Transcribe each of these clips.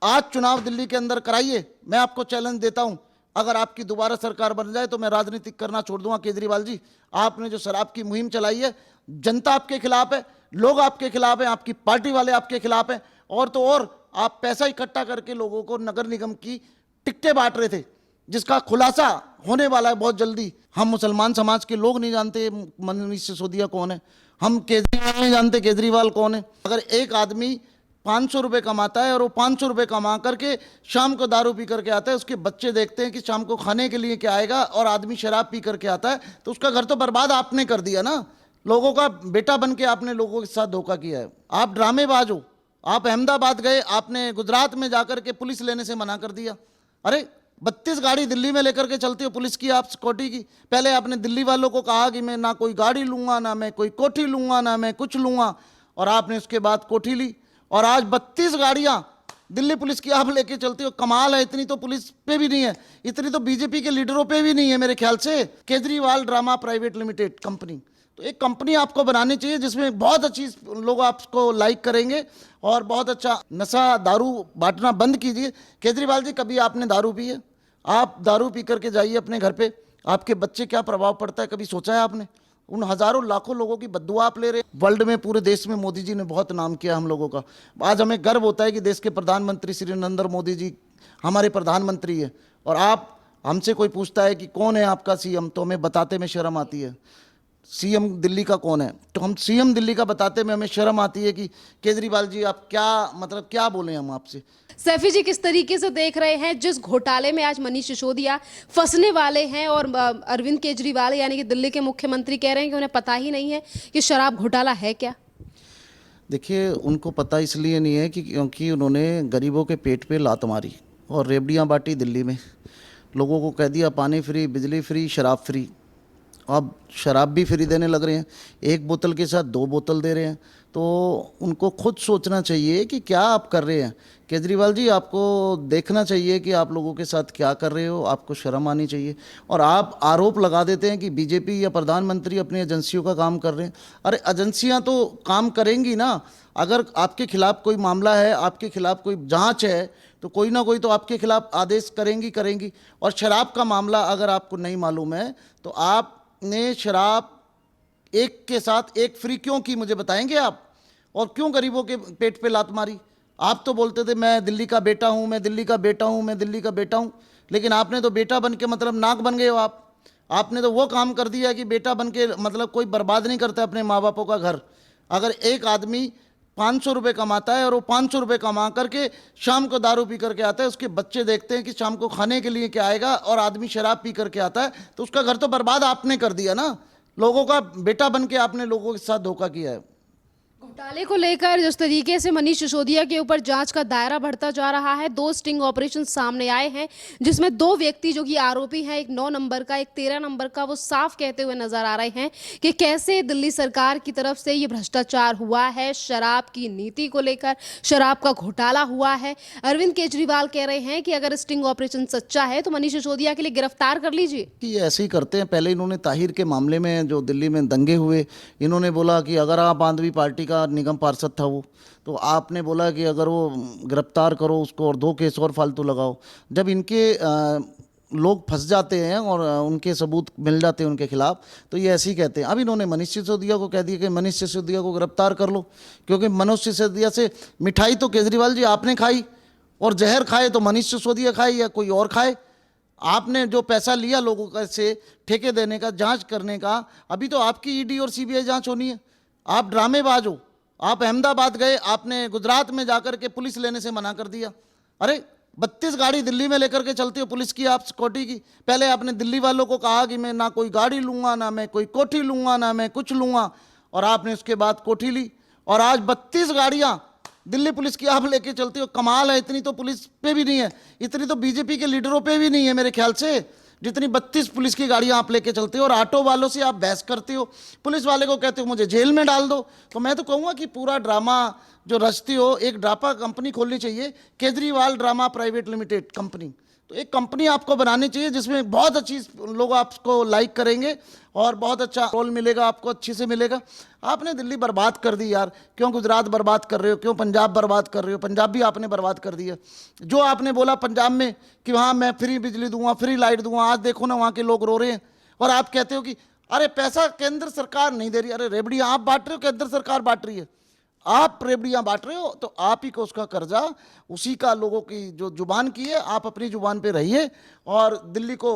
आज चुनाव दिल्ली के अंदर कराइए, मैं आपको चैलेंज देता हूं, अगर आपकी दोबारा सरकार बन जाए तो मैं राजनीति करना छोड़ दूंगा। केजरीवाल जी, आपने जो शराब की मुहिम चलाई है, जनता आपके खिलाफ है, लोग आपके खिलाफ हैं, आपकी पार्टी वाले आपके खिलाफ हैं, और तो और आप पैसा इकट्ठा करके लोगों को नगर निगम की टिकटें बांट रहे थे, जिसका खुलासा होने वाला है बहुत जल्दी। हम मुसलमान समाज के लोग नहीं जानते मनीष सिसोदिया कौन है, हम केजरीवाल नहीं जानते केजरीवाल कौन है। अगर एक आदमी 500 रुपये कमाता है और वो 500 रुपये कमा करके शाम को दारू पी करके आता है, उसके बच्चे देखते हैं कि शाम को खाने के लिए क्या आएगा, और आदमी शराब पी करके आता है, तो उसका घर तो बर्बाद आपने कर दिया ना। लोगों का बेटा बन के आपने लोगों के साथ धोखा किया है। आप ड्रामेबाज हो। आप अहमदाबाद गए, आपने गुजरात में जाकर के पुलिस लेने से मना कर दिया। अरे 32 गाड़ी दिल्ली में लेकर के चलते हो पुलिस की, आप सिक्योरिटी की। पहले आपने दिल्ली वालों को कहा कि मैं ना कोई गाड़ी लूंगा, ना मैं कोई कोठी लूंगा, ना मैं कुछ लूंगा, और आपने उसके बाद कोठी ली, और आज 32 गाड़ियां दिल्ली पुलिस की आप लेके चलते हो। कमाल है, इतनी तो पुलिस पे भी नहीं है, इतनी तो बीजेपी के लीडरों पे भी नहीं है मेरे ख्याल से। Kejriwal drama private limited company, तो एक कंपनी आपको बनानी चाहिए जिसमें बहुत अच्छी लोग आपको लाइक करेंगे, और बहुत अच्छा नशा दारू बांटना बंद कीजिए। केजरीवाल जी, कभी आपने दारू पी है? आप दारू पी करके जाइए अपने घर पे, आपके बच्चे क्या प्रभाव पड़ता है, कभी सोचा है आपने? उन हजारों लाखों लोगों की बद्दुआ आप ले रहे हैं। वर्ल्ड में, पूरे देश में मोदी जी ने बहुत नाम किया हम लोगों का। आज हमें गर्व होता है कि देश के प्रधानमंत्री श्री नरेंद्र मोदी जी हमारे प्रधानमंत्री है, और आप हमसे कोई पूछता है कि कौन है आपका सीएम, तो हमें बताते में शर्म आती है सीएम दिल्ली का कौन है। तो हम सीएम दिल्ली का बताते में हमें शर्म आती है कि केजरीवाल जी आप क्या, मतलब क्या बोले हम आपसे। सैफी जी, किस तरीके से देख रहे हैं जिस घोटाले में आज मनीष सिसोदिया फंसने वाले हैं, और अरविंद केजरीवाल यानी कि दिल्ली के मुख्यमंत्री कह रहे हैं कि उन्हें पता ही नहीं है कि शराब घोटाला है क्या? देखिए, उनको पता इसलिए नहीं है कि क्योंकि उन्होंने गरीबों के पेट पे लात मारी और रेवड़ियाँ बांटी दिल्ली में, लोगों को कह दिया पानी फ्री, बिजली फ्री, शराब फ्री। अब शराब भी फ्री देने लग रहे हैं, एक बोतल के साथ 2 बोतल दे रहे हैं। तो उनको खुद सोचना चाहिए कि क्या आप कर रहे हैं। केजरीवाल जी, आपको देखना चाहिए कि आप लोगों के साथ क्या कर रहे हो, आपको शर्म आनी चाहिए। और आप आरोप लगा देते हैं कि बीजेपी या प्रधानमंत्री अपनी एजेंसियों का काम कर रहे हैं। अरे एजेंसियां तो काम करेंगी ना। अगर आपके खिलाफ कोई मामला है, आपके खिलाफ कोई जांच है, तो कोई ना कोई तो आपके खिलाफ आदेश करेंगी। और शराब का मामला अगर आपको नहीं मालूम है, तो आपने शराब एक के साथ एक फ्री क्यों की, मुझे बताएंगे आप? और क्यों गरीबों के पेट पे लात मारी? आप तो बोलते थे मैं दिल्ली का बेटा हूं, मैं दिल्ली का बेटा हूं, मैं दिल्ली का बेटा हूं, लेकिन आपने तो बेटा बन के मतलब नाक बन गए हो आप। आपने तो वो काम कर दिया कि बेटा बन के मतलब कोई बर्बाद नहीं करता अपने माँ बापों का घर। अगर एक आदमी 500 रुपये कमाता है और वो 500 रुपये कमा करके शाम को दारू पी करके आता है, उसके बच्चे देखते हैं कि शाम को खाने के लिए क्या आएगा, और आदमी शराब पी करके आता है, तो उसका घर तो बर्बाद आपने कर दिया ना। लोगों का बेटा बन के आपने लोगों के साथ धोखा किया है। घोटाले को लेकर जिस तरीके से मनीष सिसोदिया के ऊपर जांच का दायरा बढ़ता जा रहा है, 2 स्टिंग ऑपरेशन सामने आए हैं जिसमें 2 व्यक्ति जो कि आरोपी हैं, एक 9 नंबर का, एक 13 नंबर का, वो साफ कहते हुए नजर आ रहे हैं कि कैसे दिल्ली सरकार की तरफ से ये भ्रष्टाचार हुआ है, शराब की नीति को लेकर शराब का घोटाला हुआ है। अरविंद केजरीवाल कह रहे हैं कि अगर स्टिंग ऑपरेशन सच्चा है तो मनीष सिसोदिया के लिए गिरफ्तार कर लीजिए। कि ये ऐसे ही करते हैं। पहले इन्होंने ताहिर के मामले में जो दिल्ली में दंगे हुए, इन्होंने बोला कि अगर आप आदमी पार्टी का निगम पार्षद था वो, तो आपने बोला कि अगर वो गिरफ्तार करो उसको और 2 केस और फालतू लगाओ। जब इनके लोग फंस जाते हैं और उनके सबूत मिल जाते हैं उनके खिलाफ, तो ये ऐसे ही कहते हैं। अब इन्होंने मनीष सिसोदिया को कह दिया कि मनीष सिसोदिया को गिरफ्तार कर लो, क्योंकि मनीष सिसोदिया से मिठाई तो केजरीवाल जी आपने खाई, और जहर खाए तो मनीष सिसोदिया खाए या कोई और खाए। आपने जो पैसा लिया लोगों का से ठेके देने का, जांच करने का, अभी तो आपकी ईडी और सीबीआई जांच होनी है। आप ड्रामेबाज हो। आप अहमदाबाद गए, आपने गुजरात में जाकर के पुलिस लेने से मना कर दिया। अरे 32 गाड़ी दिल्ली में लेकर के चलते हो पुलिस की, आप सिक्योरिटी की। पहले आपने दिल्ली वालों को कहा कि मैं ना कोई गाड़ी लूंगा, ना मैं कोई कोठी लूंगा, ना मैं कुछ लूंगा, और आपने उसके बाद कोठी ली, और आज 32 गाड़ियां दिल्ली पुलिस की आप लेके चलते हो। कमाल है, इतनी तो पुलिस पे भी नहीं है, इतनी तो बीजेपी के लीडरों पे भी नहीं है मेरे ख्याल से, जितनी 32 पुलिस की गाड़ियां आप लेके चलते हो। और ऑटो वालों से आप बहस करते हो, पुलिस वाले को कहते हो मुझे जेल में डाल दो। तो मैं तो कहूँगा कि पूरा ड्रामा जो रचती हो, एक ड्रामा कंपनी खोलनी चाहिए, Kejriwal drama private limited company, तो एक कंपनी आपको बनानी चाहिए जिसमें बहुत अच्छी लोग आपको लाइक करेंगे और बहुत अच्छा रोल मिलेगा, आपको अच्छे से मिलेगा। आपने दिल्ली बर्बाद कर दी यार, क्यों गुजरात बर्बाद कर रहे हो, क्यों पंजाब बर्बाद कर रहे हो? पंजाब भी आपने बर्बाद कर दिया। जो आपने बोला पंजाब में कि वहाँ मैं फ्री बिजली दूंगा, फ्री लाइट दूंगा, आज देखो ना वहाँ के लोग रो रहे हैं। और आप कहते हो कि अरे पैसा केंद्र सरकार नहीं दे रही। अरे रेबड़ियाँ आप बांट रहे हो, केंद्र सरकार बांट रही है? आप रेबड़ियाँ बांट रहे हो, तो आप ही को उसका कर्जा, उसी का लोगों की जो जुबान की है, आप अपनी जुबान पे रहिए और दिल्ली को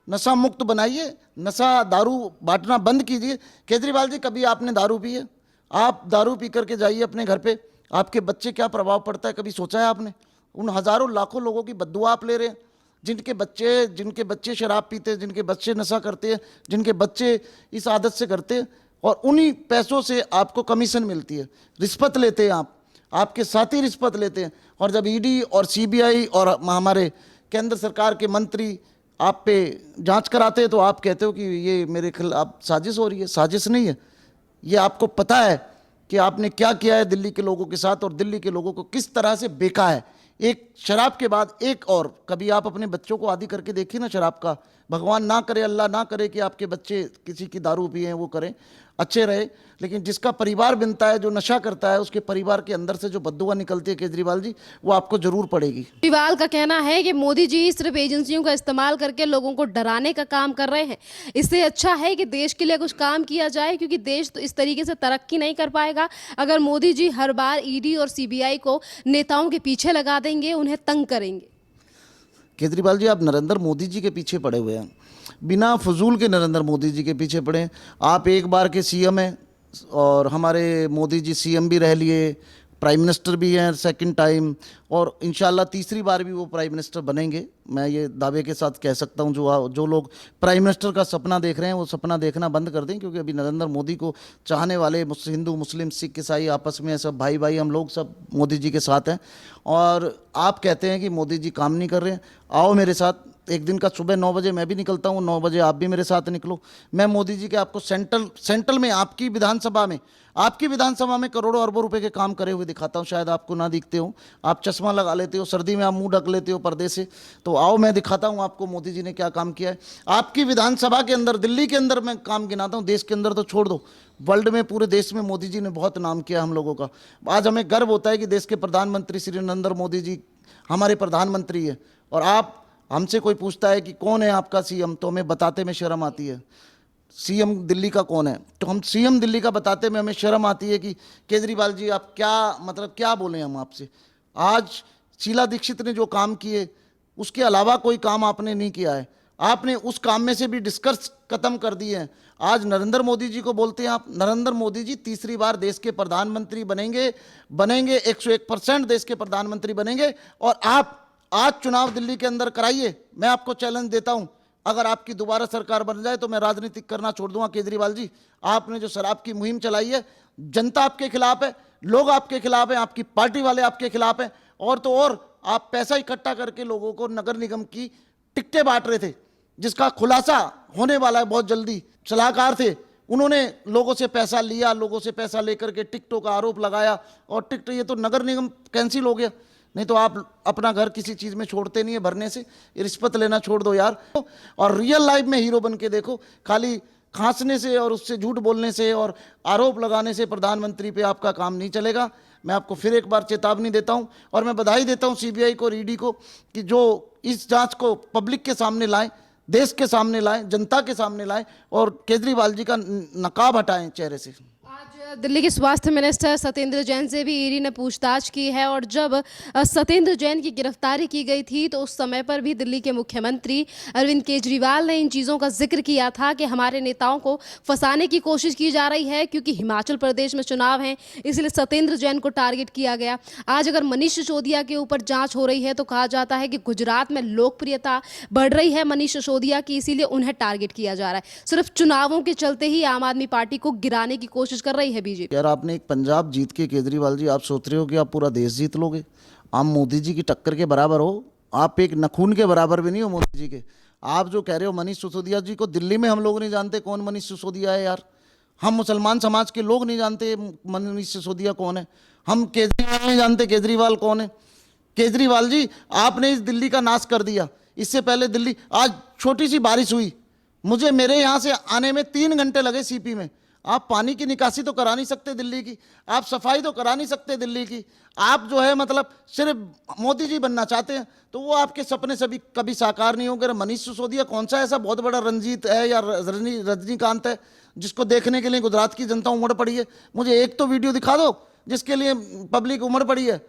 नशा मुक्त बनाइए, नशा दारू बांटना बंद कीजिए। केजरीवाल जी, कभी आपने दारू पी है? आप दारू पी करके जाइए अपने घर पे, आपके बच्चे क्या प्रभाव पड़ता है, कभी सोचा है आपने? उन हजारों लाखों लोगों की बद्दुआ आप ले रहे हैं, जिनके बच्चे शराब पीते हैं, जिनके बच्चे नशा करते हैं, जिनके बच्चे इस आदत से करते हैं, और उन्हीं पैसों से आपको कमीशन मिलती है, रिश्वत लेते हैं आप, आपके साथी रिश्वत लेते हैं। और जब ईडी और सीबीआई और हमारे केंद्र सरकार के मंत्री आप पे जांच कराते हैं तो आप कहते हो कि ये मेरे खिलाफ साजिश हो रही है। साजिश नहीं है, ये आपको पता है कि आपने क्या किया है दिल्ली के लोगों के साथ और दिल्ली के लोगों को किस तरह से बेका है। एक शराब के बाद एक और, कभी आप अपने बच्चों को आदी करके देखिए ना शराब का। भगवान ना करे, अल्लाह ना करे कि आपके बच्चे किसी की दारू पिए, वो करें, अच्छे रहे। लेकिन जिसका परिवार बनता है, जो नशा करता है, उसके परिवार के अंदर से जो बद्दुआ निकलती है केजरीवाल जी, वो आपको जरूर पड़ेगी। केजरीवाल का कहना है कि मोदी जी सिर्फ एजेंसियों का इस्तेमाल करके लोगों को डराने का काम कर रहे हैं। इससे अच्छा है कि देश के लिए कुछ काम किया जाए, क्योंकि देश तो इस तरीके से तरक्की नहीं कर पाएगा अगर मोदी जी हर बार ईडी और सीबीआई को नेताओं के पीछे लगा देंगे, उन्हें तंग करेंगे। केजरीवाल जी, आप नरेंद्र मोदी जी के पीछे पड़े हुए हैं, बिना फजूल के नरेंद्र मोदी जी के पीछे पड़े हैं। आप एक बार के सीएम हैं और हमारे मोदी जी सीएम भी रह लिए, प्राइम मिनिस्टर भी हैं सेकंड टाइम, और इंशाल्लाह तीसरी बार भी वो प्राइम मिनिस्टर बनेंगे। मैं ये दावे के साथ कह सकता हूँ। जो लोग प्राइम मिनिस्टर का सपना देख रहे हैं वो सपना देखना बंद कर दें, क्योंकि अभी नरेंद्र मोदी को चाहने वाले हिंदू मुस्लिम सिख ईसाई आपस में सब भाई भाई, हम लोग सब मोदी जी के साथ हैं। और आप कहते हैं कि मोदी जी काम नहीं कर रहे हैं, आओ मेरे साथ एक दिन का, सुबह 9 बजे मैं भी निकलता हूँ, 9 बजे आप भी मेरे साथ निकलो। मैं मोदी जी के आपको सेंट्रल में, आपकी विधानसभा में करोड़ों अरबों रुपए के काम करे हुए दिखाता हूँ। शायद आपको ना दिखते हो, आप चश्मा लगा लेते हो, सर्दी में आप मुंह ढक लेते हो पर्दे से, तो आओ मैं दिखाता हूँ आपको मोदी जी ने क्या काम किया है। आपकी विधानसभा के अंदर, दिल्ली के अंदर मैं काम गिनाता हूँ, देश के अंदर तो छोड़ दो, वर्ल्ड में, पूरे देश में मोदी जी ने बहुत नाम किया हम लोगों का। आज हमें गर्व होता है कि देश के प्रधानमंत्री श्री नरेंद्र मोदी जी हमारे प्रधानमंत्री है। और आप, हमसे कोई पूछता है कि कौन है आपका सीएम, तो हमें बताते में शर्म आती है सीएम दिल्ली का कौन है। तो हम सीएम दिल्ली का बताते में हमें शर्म आती है कि केजरीवाल जी आप क्या, मतलब क्या बोले हम आपसे। आज शीला दीक्षित ने जो काम किए, उसके अलावा कोई काम आपने नहीं किया है। आपने उस काम में से भी डिस्कस खत्म कर दिए हैं। आज नरेंद्र मोदी जी को बोलते हैं आप, नरेंद्र मोदी जी तीसरी बार देश के प्रधानमंत्री बनेंगे 101% देश के प्रधानमंत्री बनेंगे। और आप आज चुनाव दिल्ली के अंदर कराइए, मैं आपको चैलेंज देता हूं, अगर आपकी दोबारा सरकार बन जाए तो मैं राजनीति करना छोड़ दूंगा। केजरीवाल जी, आपने जो शराब की मुहिम चलाई है, जनता आपके खिलाफ है, लोग आपके खिलाफ हैं, आपकी पार्टी वाले आपके खिलाफ हैं। और तो और आप पैसा इकट्ठा करके लोगों को नगर निगम की टिकटें बांट रहे थे, जिसका खुलासा होने वाला है बहुत जल्दी। सलाहकार थे, उन्होंने लोगों से पैसा लिया, लोगों से पैसा लेकर के टिकटों का आरोप लगाया, और टिकट, ये तो नगर निगम कैंसिल हो गया। नहीं तो आप अपना घर किसी चीज़ में छोड़ते नहीं है भरने से, रिश्वत लेना छोड़ दो यार। और रियल लाइफ में हीरो बन के देखो, खाली खांसने से और उससे झूठ बोलने से और आरोप लगाने से प्रधानमंत्री पे आपका काम नहीं चलेगा। मैं आपको फिर एक बार चेतावनी देता हूं और मैं बधाई देता हूं सीबीआई को और ईडी को कि जो इस जांच को पब्लिक के सामने लाएं, देश के सामने लाएं, जनता के सामने लाएं और केजरीवाल जी का नकाब हटाएं चेहरे से। आज दिल्ली के स्वास्थ्य मिनिस्टर सत्येंद्र जैन से भी ईडी ने पूछताछ की है, और जब सत्येंद्र जैन की गिरफ्तारी की गई थी तो उस समय पर भी दिल्ली के मुख्यमंत्री अरविंद केजरीवाल ने इन चीज़ों का जिक्र किया था कि हमारे नेताओं को फंसाने की कोशिश की जा रही है, क्योंकि हिमाचल प्रदेश में चुनाव हैं, इसलिए सत्येंद्र जैन को टारगेट किया गया। आज अगर मनीष सिसोदिया के ऊपर जांच हो रही है तो कहा जाता है कि गुजरात में लोकप्रियता बढ़ रही है मनीष सिसोदिया की, इसीलिए उन्हें टारगेट किया जा रहा है। सिर्फ चुनावों के चलते ही आम आदमी पार्टी को गिराने की कोशिश कर रही है बीजेपी। यार, आपने एक पंजाब जीत के केजरीवाल जी, आप सोच रहे हो कि आप पूरा देश जीत लोगे? आप मोदी जी की टक्कर के बराबर हो, आप एक नखून के बराबर भी नहीं हो मोदी जी के। आप जो कह रहे हो मनीष सिसोदिया जी को, दिल्ली में हम लोग नहीं जानते कौन मनीष सिसोदिया है यार। हम मुसलमान समाज के लोग नहीं जानते मनीष सिसोदिया कौन है। हम केजरीवाल नहीं जानते केजरीवाल कौन है। केजरीवाल जी, आपने इस दिल्ली का नाश कर दिया। इससे पहले दिल्ली, आज छोटी सी बारिश हुई, मुझे मेरे यहाँ से आने में 3 घंटे लगे सीपी में। आप पानी की निकासी तो करा नहीं सकते दिल्ली की, आप सफाई तो करा नहीं सकते दिल्ली की, आप जो है मतलब सिर्फ मोदी जी बनना चाहते हैं, तो वो आपके सपने सभी कभी साकार नहीं होंगे। मनीष सिसोदिया कौन सा ऐसा बहुत बड़ा रंजीत है या रजनीकांत है जिसको देखने के लिए गुजरात की जनता उमड़ पड़ी है? मुझे एक तो वीडियो दिखा दो जिसके लिए पब्लिक उमड़ पड़ी है।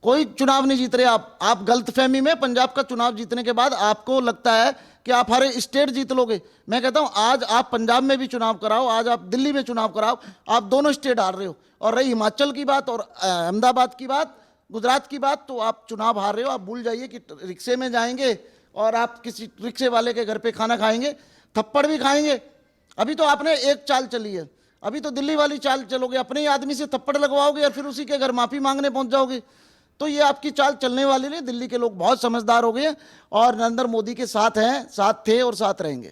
कोई चुनाव नहीं जीत रहे आप गलतफहमी में पंजाब का चुनाव जीतने के बाद आपको लगता है कि आप हर स्टेट जीत लोगे। मैं कहता हूं आज आप पंजाब में भी चुनाव कराओ, आज आप दिल्ली में चुनाव कराओ, आप दोनों स्टेट हार रहे हो। और रही हिमाचल की बात और अहमदाबाद की बात, गुजरात की बात, तो आप चुनाव हार रहे हो। आप भूल जाइए कि रिक्शे में जाएंगे और आप किसी रिक्शे वाले के घर पे खाना खाएंगे, थप्पड़ भी खाएंगे। अभी तो आपने एक चाल चली है, अभी तो दिल्ली वाली चाल चलोगे, अपने ही आदमी से थप्पड़ लगवाओगे और फिर उसी के घर माफी मांगने पहुंच जाओगे। तो ये आपकी चाल चलने वाली नहीं। दिल्ली के लोग बहुत समझदार हो गए हैं और नरेंद्र मोदी के साथ हैं, साथ थे और साथ रहेंगे।